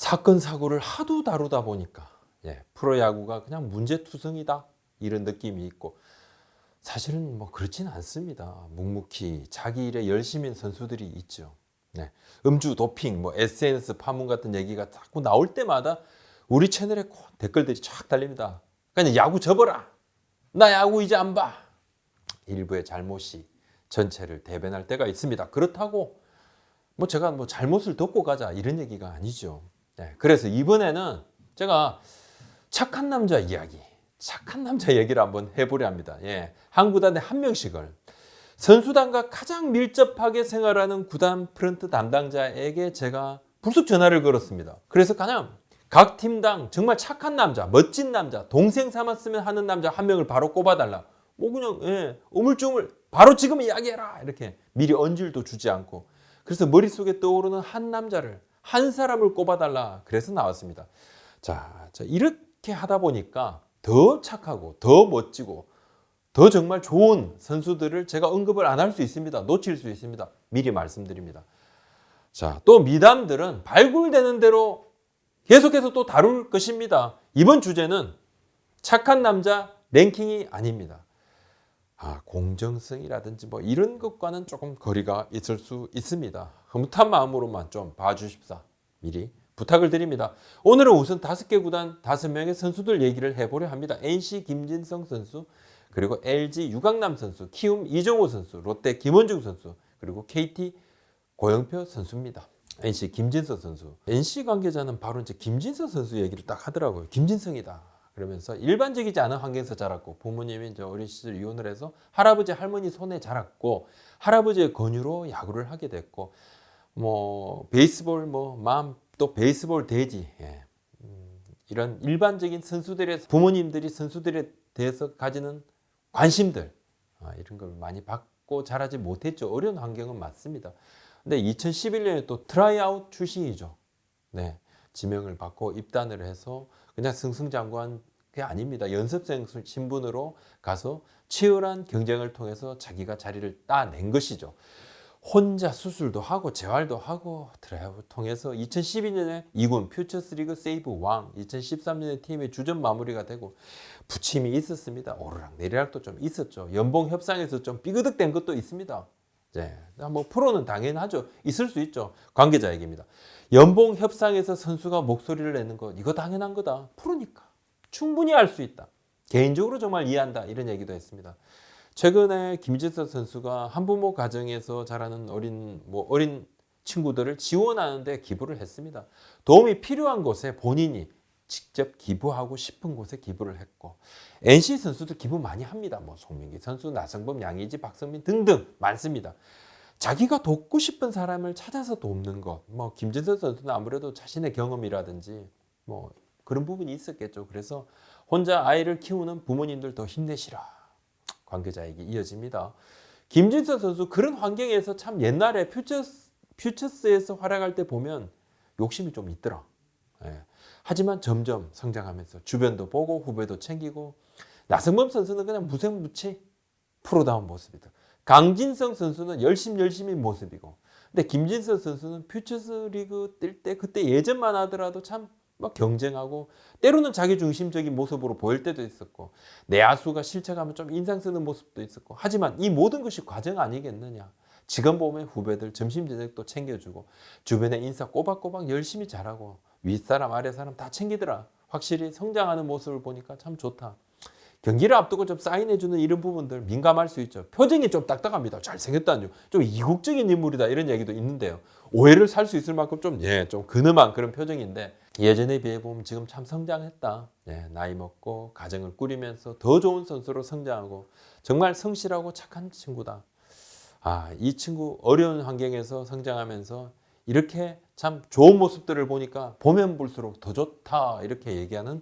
사건 사고를 하도 다루다 보니까 프로야구가 그냥 문제투성이다 이런 느낌이 있고, 사실은 뭐 그렇지는 않습니다. 묵묵히 자기 일에 열심인 선수들이 있죠. 음주, 도핑, 뭐 SNS 파문 같은 얘기가 자꾸 나올 때마다 우리 채널에 댓글들이 쫙 달립니다. 그냥 야구 접어라. 나 야구 이제 안 봐. 일부의 잘못이 전체를 대변할 때가 있습니다. 그렇다고 뭐 제가 뭐 잘못을 덮고 가자 이런 얘기가 아니죠. 그래서 이번에는 제가 착한 남자 이야기, 착한 남자 얘기를 한번 해보려 합니다. 한 구단에 한 명씩을 선수단과 가장 밀접하게 생활하는 구단 프런트 담당자에게 제가 불쑥 전화를 걸었습니다. 그래서 그냥 각 팀당 정말 착한 남자, 멋진 남자, 동생 삼았으면 하는 남자 한 명을 바로 꼽아달라. 뭐 그냥 우물쭈물 바로 지금 이야기해라 이렇게 미리 언질도 주지 않고, 그래서 머릿속에 떠오르는 한 남자를, 한 사람을 꼽아달라 그래서 나왔습니다. 자, 이렇게 하다 보니까 더 착하고 더 멋지고 더 정말 좋은 선수들을 제가 언급을 안 할 수 있습니다. 놓칠 수 있습니다. 미리 말씀드립니다. 자, 또 미담들은 발굴되는 대로 계속해서 또 다룰 것입니다. 이번 주제는 착한 남자 랭킹이 아닙니다. 공정성이라든지 뭐 이런 것과는 조금 거리가 있을 수 있습니다. 흐뭇한 마음으로만 좀 봐주십사 미리 부탁을 드립니다. 오늘은 우선 5개 구단 5명의 선수들 얘기를 해보려 합니다. NC 김진성 선수, 그리고 LG 유강남 선수, 키움 이정호 선수, 롯데 김원중 선수, 그리고 KT 고영표 선수입니다. NC 김진성 선수. NC 관계자는 바로 이제 김진성 선수 얘기를 딱 하더라고요. 김진성이다. 그러면서 일반적이지 않은 환경에서 자랐고, 부모님이 이제 어린 시절 이혼을 해서 할아버지 할머니 손에 자랐고, 할아버지의 권유로 야구를 하게 됐고, 뭐 베이스볼 또 베이스볼 대지, 이런 일반적인 선수들의 부모님들이 선수들에 대해서 가지는 관심들, 이런 걸 많이 받고 자라지 못했죠. 어려운 환경은 맞습니다. 근데 2011년에 또 트라이아웃 출신이죠. 지명을 받고 입단을 해서 그냥 승승장구한 게 아닙니다. 연습생 신분으로 가서 치열한 경쟁을 통해서 자기가 자리를 따낸 것이죠. 혼자 수술도 하고 재활도 하고 트라이아웃을 통해서 2012년에 2군 퓨처스리그 세이브 왕, 2013년에 팀의 주전 마무리가 되고 부침이 있었습니다. 오르락 내리락도 좀 있었죠. 연봉 협상에서 좀 삐그덕된 것도 있습니다. 뭐 프로는 당연하죠. 있을 수 있죠. 관계자 얘기입니다. 연봉 협상에서 선수가 목소리를 내는 것, 이거 당연한 거다. 프로니까 충분히 알 수 있다. 개인적으로 정말 이해한다. 이런 얘기도 했습니다. 최근에 김진석 선수가 한부모 가정에서 자라는 어린 친구들을 지원하는데 기부를 했습니다. 도움이 필요한 곳에 본인이 직접 기부하고 싶은 곳에 기부를 했고, NC 선수도 기부 많이 합니다. 뭐 송민기 선수, 나성범, 양의지, 박성민 등등 많습니다. 자기가 돕고 싶은 사람을 찾아서 돕는 것, 뭐 김진석 선수는 아무래도 자신의 경험이라든지 뭐 그런 부분이 있었겠죠. 그래서 혼자 아이를 키우는 부모님들 더 힘내시라. 관계자에게 이어집니다. 김진석 선수 그런 환경에서 참 옛날에 퓨처스에서 활약할 때 보면 욕심이 좀 있더라. 하지만 점점 성장하면서 주변도 보고 후배도 챙기고, 나성범 선수는 그냥 무색무취 프로다운 모습이다. 강진성 선수는 열심히 모습이고, 근데 김진석 선수는 퓨처스리그 뛸 때 그때 예전만 하더라도 참 막 경쟁하고 때로는 자기 중심적인 모습으로 보일 때도 있었고, 내야수가 실책하면 좀 인상 쓰는 모습도 있었고, 하지만 이 모든 것이 과정 아니겠느냐. 지금 보면 후배들 점심 저녁도 챙겨주고 주변에 인사 꼬박꼬박 열심히 잘하고 윗사람 아랫사람 다 챙기더라. 확실히 성장하는 모습을 보니까 참 좋다. 경기를 앞두고 좀 사인해주는 이런 부분들 민감할 수 있죠. 표정이 좀 딱딱합니다. 잘생겼다는 좀 이국적인 인물이다 이런 얘기도 있는데요. 오해를 살 수 있을 만큼 좀 근엄한 그런 표정인데, 예전에 비해 보면 지금 참 성장했다. 나이 먹고 가정을 꾸리면서 더 좋은 선수로 성장하고 정말 성실하고 착한 친구다. 이 친구 어려운 환경에서 성장하면서 이렇게 참 좋은 모습들을 보니까 보면 볼수록 더 좋다 이렇게 얘기하는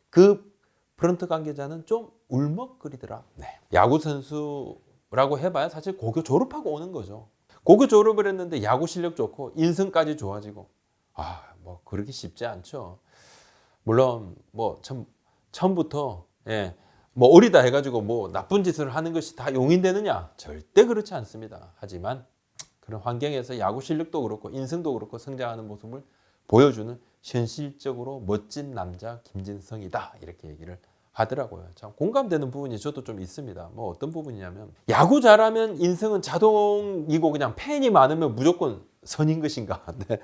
그 프런트 관계자는 좀 울먹거리더라. 야구 선수라고 해봐야 사실 고교 졸업하고 오는 거죠. 고교 졸업을 했는데 야구 실력 좋고 인성까지 좋아지고, 뭐 그렇게 쉽지 않죠. 물론 뭐 처음부터 뭐 어리다 해가지고 뭐 나쁜 짓을 하는 것이 다 용인되느냐? 절대 그렇지 않습니다. 하지만 그런 환경에서 야구 실력도 그렇고 인성도 그렇고 성장하는 모습을 보여주는 현실적으로 멋진 남자 김진성이다 이렇게 얘기를 하더라고요. 참 공감되는 부분이 저도 좀 있습니다. 뭐 어떤 부분이냐면 야구 잘하면 인성은 자동이고 그냥 팬이 많으면 무조건 선인 것인가. 네.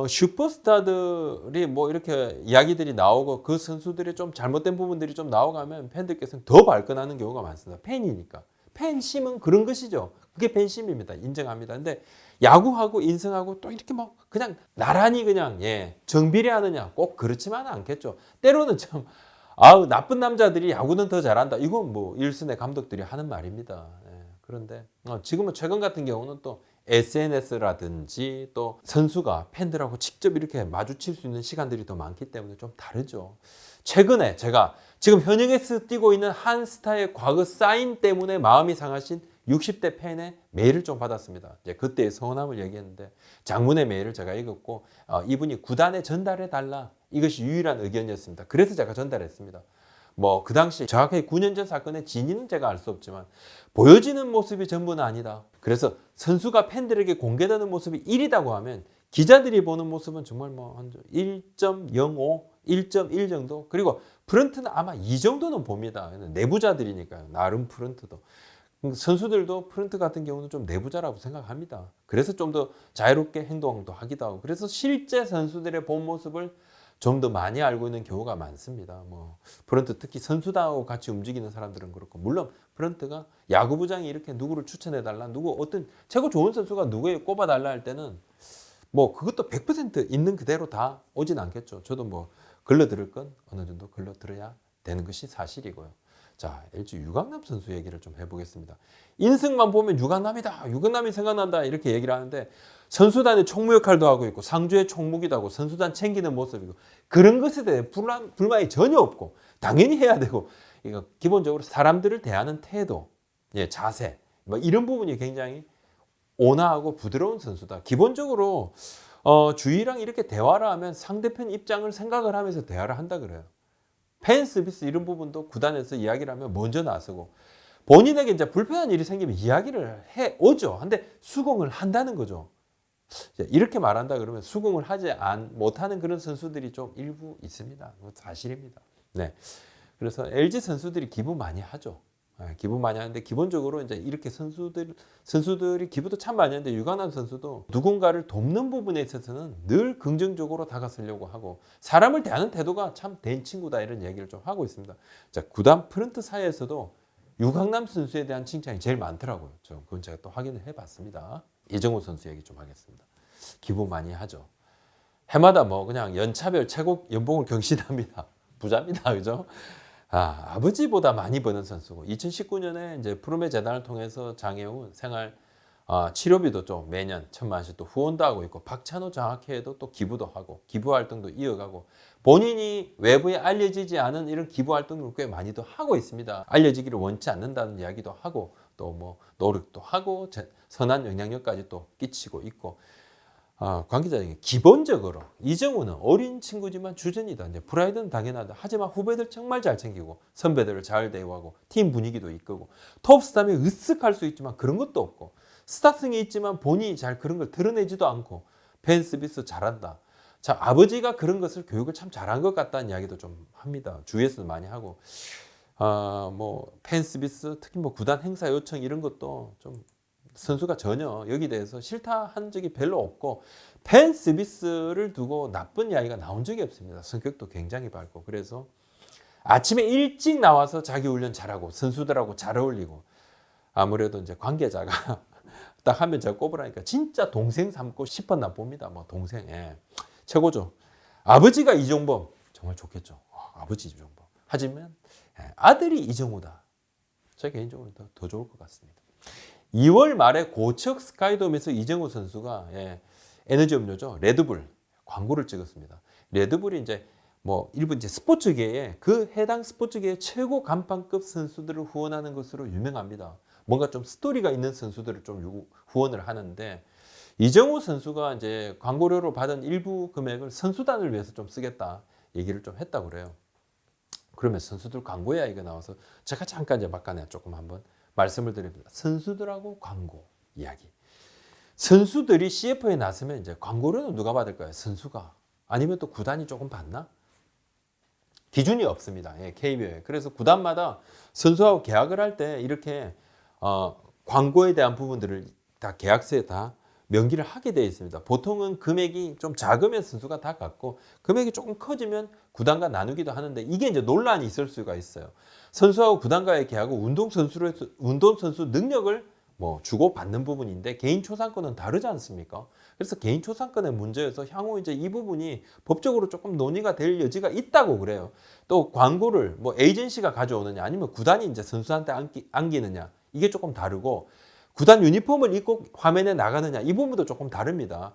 슈퍼스타들이 뭐 이렇게 이야기들이 나오고 그 선수들이 좀 잘못된 부분들이 좀 나오가면 팬들께서는 더 발끈하는 경우가 많습니다. 팬이니까. 팬심은 그런 것이죠. 그게 팬심입니다. 인정합니다. 근데 야구하고 인성하고 또 이렇게 뭐 그냥 나란히 그냥 정비례하느냐 꼭 그렇지만은 않겠죠. 때로는 참 나쁜 남자들이 야구는 더 잘한다. 이건 뭐 일선의 감독들이 하는 말입니다. 그런데 지금은 최근 같은 경우는 또 SNS라든지 또 선수가 팬들하고 직접 이렇게 마주칠 수 있는 시간들이 더 많기 때문에 좀 다르죠. 최근에 제가 지금 현역에서 뛰고 있는 한 스타의 과거 사인 때문에 마음이 상하신 60대 팬의 메일을 좀 받았습니다. 이제 그때의 서운함을 얘기했는데 장문의 메일을 제가 읽었고 이분이 구단에 전달해 달라. 이것이 유일한 의견이었습니다. 그래서 제가 전달했습니다. 뭐 그 당시 정확하게 9년 전 사건의 진위는 제가 알 수 없지만 보여지는 모습이 전부는 아니다. 그래서 선수가 팬들에게 공개되는 모습이 1이라고 하면 기자들이 보는 모습은 정말 뭐 1.05, 1.1 정도. 그리고 프런트는 아마 이 정도는 봅니다. 내부자들이니까요. 나름 프런트도. 선수들도 프런트 같은 경우는 좀 내부자라고 생각합니다. 그래서 좀 더 자유롭게 행동도 하기도 하고. 그래서 실제 선수들의 본 모습을 좀 더 많이 알고 있는 경우가 많습니다. 뭐 프런트 특히 선수단하고 같이 움직이는 사람들은 그렇고 물론 프런트가 야구부장이 이렇게 누구를 추천해 달라 누구 어떤 최고 좋은 선수가 누구에 꼽아 달라 할 때는 뭐 그것도 100% 있는 그대로 다 오진 않겠죠. 저도 뭐 걸러들을 건 어느 정도 걸러들어야 되는 것이 사실이고요. 자, LG 유강남 선수 얘기를 좀 해보겠습니다. 인승만 보면 유강남이다. 유강남이 생각난다. 이렇게 얘기를 하는데 선수단의 총무 역할도 하고 있고 상주의 총무기도 하고 선수단 챙기는 모습이고 그런 것에 대해 불만이 전혀 없고 당연히 해야 되고 이거 기본적으로 사람들을 대하는 태도, 자세 뭐 이런 부분이 굉장히 온화하고 부드러운 선수다. 기본적으로 주위랑 이렇게 대화를 하면 상대편 입장을 생각을 하면서 대화를 한다 그래요. 팬 서비스 이런 부분도 구단에서 이야기를 하면 먼저 나서고 본인에게 이제 불편한 일이 생기면 이야기를 해 오죠. 근데 수긍을 한다는 거죠. 이렇게 말한다 그러면 수긍을 하지 못하는 그런 선수들이 좀 일부 있습니다. 그건 사실입니다. 네. 그래서 LG 선수들이 기부 많이 하죠. 기부 많이 하는데 기본적으로 이제 이렇게 선수들이 기부도 참 많이 하는데 유관남 선수도 누군가를 돕는 부분에 있어서는 늘 긍정적으로 다가서려고 하고 사람을 대하는 태도가 참 된 친구다 이런 얘기를 좀 하고 있습니다. 자, 구단 프런트 사이에서도 유강남 선수에 대한 칭찬이 제일 많더라고요. 그건 제가 또 확인을 해봤습니다. 이정우 선수 얘기 좀 하겠습니다. 기부 많이 하죠. 해마다 뭐 그냥 연차별 최고 연봉을 경신합니다. 부자입니다, 그죠? 아버지보다 많이 버는 선수고 2019년에 이제 푸르메 재단을 통해서 장애운 생활 치료비도 좀 매년 1,000만 원씩 또 후원도 하고 있고 박찬호 장학회에도 또 기부도 하고 기부 활동도 이어가고 본인이 외부에 알려지지 않은 이런 기부 활동을 꽤 많이도 하고 있습니다. 알려지기를 원치 않는다는 이야기도 하고 또 뭐 노력도 하고 선한 영향력까지 또 끼치고 있고 관계자에게 기본적으로 이정우는 어린 친구지만 주전이다. 이제 프라이드는 당연하다. 하지만 후배들 정말 잘 챙기고 선배들을 잘 대우하고 팀 분위기도 이끌고 톱스타면 으쓱할 수 있지만 그런 것도 없고 스타성이 있지만 본인이 잘 그런 걸 드러내지도 않고 팬 서비스 잘한다. 자, 아버지가 그런 것을 교육을 참 잘한 것 같다는 이야기도 좀 합니다. 주위에서도 많이 하고 뭐 팬 서비스 특히 뭐 구단 행사 요청 이런 것도 좀 선수가 전혀 여기 대해서 싫다 한 적이 별로 없고 팬 서비스를 두고 나쁜 이야기가 나온 적이 없습니다. 성격도 굉장히 밝고 그래서 아침에 일찍 나와서 자기 훈련 잘하고 선수들하고 잘 어울리고 아무래도 이제 관계자가 딱 하면 제가 꼽으라니까 진짜 동생 삼고 싶었나 봅니다. 뭐 동생 최고죠. 아버지가 이종범 정말 좋겠죠. 아버지 이종범. 하지만 아들이 이정우다. 제 개인적으로 더 좋을 것 같습니다. 2월 말에 고척 스카이돔에서 이정우 선수가 에너지 음료죠 레드불 광고를 찍었습니다. 레드불이 이제 뭐 일부 이제 스포츠계에 그 해당 스포츠계의 최고 간판급 선수들을 후원하는 것으로 유명합니다. 뭔가 좀 스토리가 있는 선수들을 좀 후원을 하는데 이정우 선수가 이제 광고료로 받은 일부 금액을 선수단을 위해서 좀 쓰겠다 얘기를 좀 했다고 그래요. 그러면 선수들 광고 이야기가 나와서 제가 잠깐 이제 막간에 조금 한번 말씀을 드립니다. 선수들하고 광고 이야기. 선수들이 CF에 나서면 이제 광고료는 누가 받을까요? 선수가. 아니면 또 구단이 조금 받나? 기준이 없습니다. 예, KBO에. 그래서 구단마다 선수하고 계약을 할 때 이렇게 광고에 대한 부분들을 다 계약서에 다 명기를 하게 되어 있습니다. 보통은 금액이 좀 작으면 선수가 다 갖고 금액이 조금 커지면 구단과 나누기도 하는데 이게 이제 논란이 있을 수가 있어요. 선수하고 구단과의 계약은 운동선수 능력을 뭐 주고 받는 부분인데 개인 초상권은 다르지 않습니까? 그래서 개인 초상권의 문제여서 향후 이제 이 부분이 법적으로 조금 논의가 될 여지가 있다고 그래요. 또 광고를 뭐 에이전시가 가져오느냐 아니면 구단이 이제 선수한테 안기느냐 이게 조금 다르고 구단 유니폼을 입고 화면에 나가느냐 이 부분도 조금 다릅니다.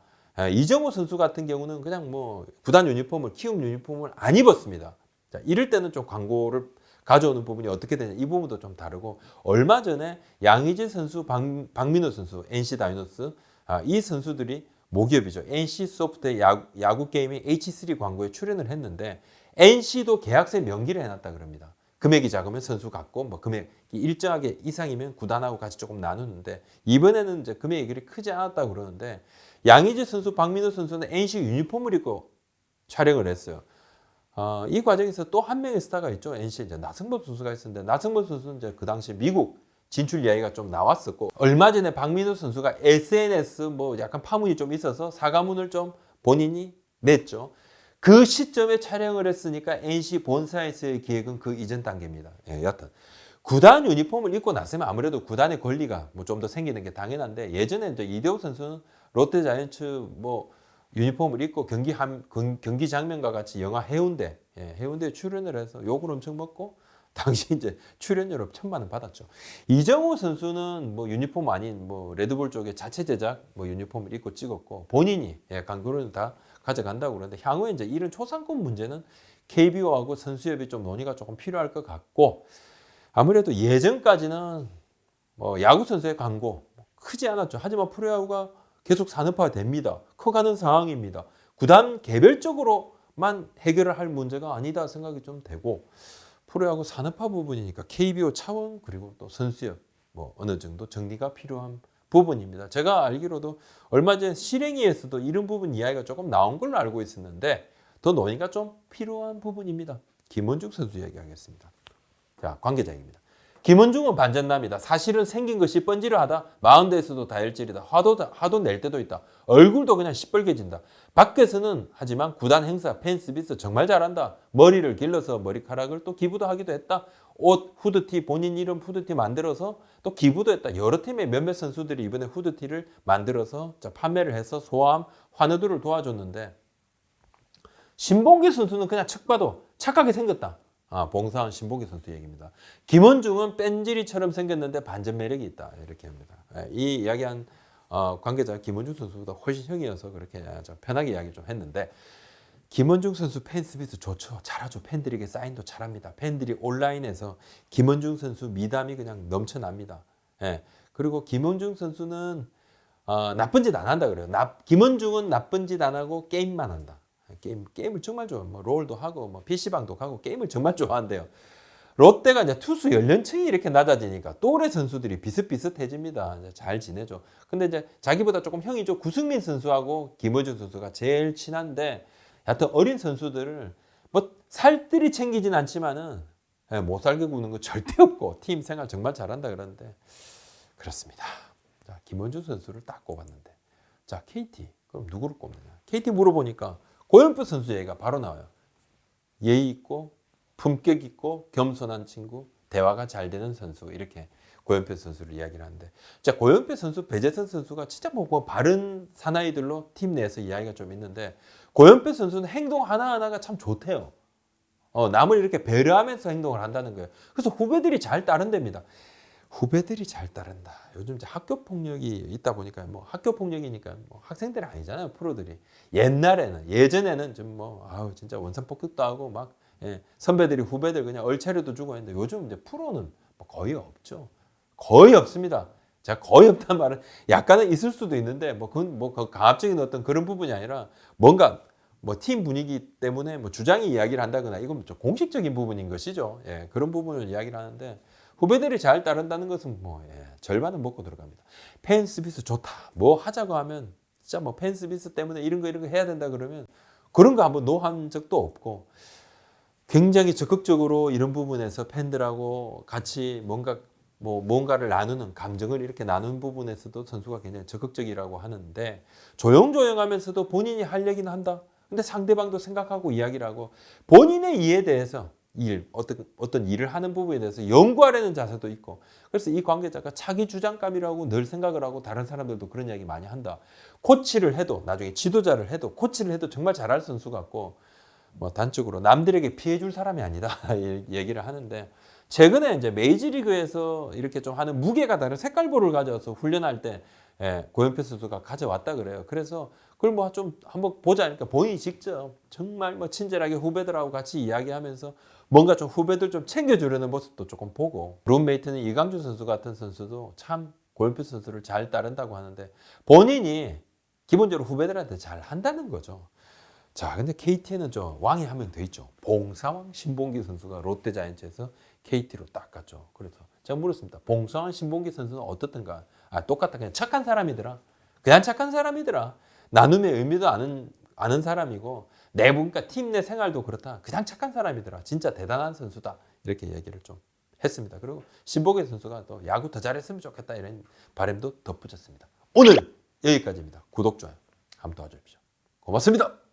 이정우 선수 같은 경우는 그냥 뭐 구단 유니폼을 키움 유니폼을 안 입었습니다. 자, 이럴 때는 좀 광고를 가져오는 부분이 어떻게 되냐 이 부분도 좀 다르고 얼마 전에 양의지 선수, 박민호 선수, NC 다이노스 이 선수들이 모기업이죠. NC 소프트의 야구 게임인 H3 광고에 출연을 했는데 NC도 계약서에 명기를 해놨다 그럽니다. 금액이 작으면 선수 갖고 뭐 금액이 일정하게 이상이면 구단하고 같이 조금 나누는데 이번에는 이제 금액이 크지 않았다고 그러는데 양의지 선수, 박민호 선수는 NC 유니폼을 입고 촬영을 했어요. 이 과정에서 또 한 명의 스타가 있죠. NC 이제 나승범 선수가 있었는데 나승범 선수는 이제 그 당시 미국 진출 이야기가 좀 나왔었고 얼마 전에 박민호 선수가 SNS 뭐 약간 파문이 좀 있어서 사과문을 좀 본인이 냈죠. 그 시점에 촬영을 했으니까 NC 본사에서의 기획은 그 이전 단계입니다. 예, 여튼 구단 유니폼을 입고 났으면 아무래도 구단의 권리가 뭐 좀 더 생기는 게 당연한데 예전에 이제 이대호 선수는 롯데자이언츠 뭐 유니폼을 입고 경기 장면과 같이 영화 해운대, 해운대에 출연을 해서 욕을 엄청 먹고 당시 이제 출연료를 1,000만 원 받았죠. 이정우 선수는 뭐 유니폼 아닌 뭐 레드불 쪽에 자체 제작 뭐 유니폼을 입고 찍었고 본인이 광고를 다 가져간다고 그러는데 향후에 이제 이런 초상권 문제는 KBO하고 선수협이 좀 논의가 조금 필요할 것 같고 아무래도 예전까지는 뭐 야구 선수의 광고 크지 않았죠. 하지만 프로야구가 계속 산업화가 됩니다. 커가는 상황입니다. 구단 개별적으로만 해결을 할 문제가 아니다 생각이 좀 되고 프로야구 산업화 부분이니까 KBO 차원 그리고 또 선수협 뭐 어느 정도 정리가 필요한 부분입니다. 제가 알기로도 얼마 전 실행위에서도 이런 부분 이야기가 조금 나온 걸로 알고 있었는데 더 논의가 좀 필요한 부분입니다. 김원중 선수 이야기하겠습니다. 자, 관계자입니다. 김원중은 반전남이다. 사실은 생긴 것이 번지르하다. 마운드에서도 다혈질이다. 화도 낼 때도 있다. 얼굴도 그냥 시뻘개진다. 밖에서는 하지만 구단 행사, 팬 서비스 정말 잘한다. 머리를 길러서 머리카락을 또 기부도 하기도 했다. 옷, 후드티, 본인 이름 후드티 만들어서 또 기부도 했다. 여러 팀의 몇몇 선수들이 이번에 후드티를 만들어서 판매를 해서 소아암 환우들을 도와줬는데 신봉기 선수는 그냥 척 봐도 착하게 생겼다. 봉사한 신봉기 선수 얘기입니다. 김원중은 뺀질이처럼 생겼는데 반전 매력이 있다. 이렇게 합니다. 이 이야기한 관계자 김원중 선수보다 훨씬 형이어서 그렇게 좀 편하게 이야기 좀 했는데 김원중 선수 팬 서비스 좋죠. 잘하죠. 팬들에게 사인도 잘합니다. 팬들이 온라인에서 김원중 선수 미담이 그냥 넘쳐납니다. 그리고 김원중 선수는 나쁜 짓 안 한다 그래요. 김원중은 나쁜 짓 안 하고 게임만 한다. 게임을 정말 좋아해요. 뭐 롤도 하고 뭐 PC방도 가고 게임을 정말 좋아한대요. 롯데가 이제 투수 연령층이 이렇게 낮아지니까 또래 선수들이 비슷비슷해집니다. 이제 잘 지내죠. 근데 이제 자기보다 조금 형이죠. 구승민 선수하고 김어준 선수가 제일 친한데 하여튼 어린 선수들을 뭐 살뜰히 챙기진 않지만은 못 살게 구는 거 절대 없고 팀 생활 정말 잘한다 그러는데 그렇습니다. 자, 김원준 선수를 딱 꼽았는데 자, KT 그럼 누구를 꼽느냐? KT 물어보니까 고영표 선수 얘기가 바로 나와요. 예의 있고 품격 있고 겸손한 친구, 대화가 잘 되는 선수 이렇게 고영표 선수를 이야기를 하는데 자, 고영표 선수, 배재선 선수가 진짜 뭐 바른 사나이들로 팀 내에서 이야기가 좀 있는데 고영표 선수는 행동 하나하나가 참 좋대요. 남을 이렇게 배려하면서 행동을 한다는 거예요. 그래서 후배들이 잘 따른답니다. 후배들이 잘 따른다. 요즘 이제 학교 폭력이 있다 보니까 뭐 학교 폭력이니까 뭐 학생들이 아니잖아요. 프로들이. 예전에는 좀 뭐 진짜 원산 폭격도 하고 막 선배들이 후배들 그냥 얼차려도 주고 했는데 요즘 이제 프로는 뭐 거의 없죠. 거의 없습니다. 제가 거의 없다는 말은 약간은 있을 수도 있는데 뭐 그건 뭐 강압적인 어떤 그런 부분이 아니라 뭔가 뭐 팀 분위기 때문에 뭐 주장이 이야기를 한다거나 이건 좀 공식적인 부분인 것이죠. 그런 부분을 이야기를 하는데 후배들이 잘 따른다는 것은 뭐 절반은 먹고 들어갑니다. 팬 서비스 좋다. 뭐 하자고 하면 진짜 뭐 팬 서비스 때문에 이런 거 해야 된다 그러면 그런 거 한번 노한 적도 없고 굉장히 적극적으로 이런 부분에서 팬들하고 같이 뭔가를 나누는 감정을 이렇게 나누는 부분에서도 선수가 굉장히 적극적이라고 하는데 조용조용하면서도 본인이 할 얘기는 한다. 근데 상대방도 생각하고 이야기를 하고 본인의 일에 대해서 어떤 일을 하는 부분에 대해서 연구하려는 자세도 있고 그래서 이 관계자가 자기 주장감이라고 늘 생각을 하고 다른 사람들도 그런 이야기 많이 한다. 코치를 해도 나중에 지도자를 해도 코치를 해도 정말 잘할 선수 같고 뭐 단적으로 남들에게 피해 줄 사람이 아니다 얘기를 하는데 최근에 이제 메이저리그에서 이렇게 좀 하는 무게가 다른 색깔볼을 가져와서 훈련할 때 고영표 선수가 가져왔다 그래요. 그래서 그걸 뭐 좀 한번 보자 하니까 본인이 직접 정말 뭐 친절하게 후배들하고 같이 이야기하면서 뭔가 좀 후배들 좀 챙겨주려는 모습도 조금 보고 룸메이트는 이강주 선수 같은 선수도 참 고영표 선수를 잘 따른다고 하는데 본인이 기본적으로 후배들한테 잘 한다는 거죠. 자, 근데 KT에는 저 왕이 한 명 더 있죠. 봉사왕 신봉기 선수가 롯데자이언츠에서 KT로 딱 갔죠. 그래서 제가 물었습니다. 봉사왕 신봉기 선수는 어떻던가? 똑같다. 그냥 착한 사람이더라. 그냥 착한 사람이더라. 나눔의 의미도 아는 사람이고 내부 그러니까 팀 내 생활도 그렇다. 그냥 착한 사람이더라. 진짜 대단한 선수다. 이렇게 얘기를 좀 했습니다. 그리고 신봉기 선수가 또 야구 더 잘했으면 좋겠다 이런 바람도 덧붙였습니다. 오늘 여기까지입니다. 구독, 좋아요 한번 도와주십시오. 고맙습니다.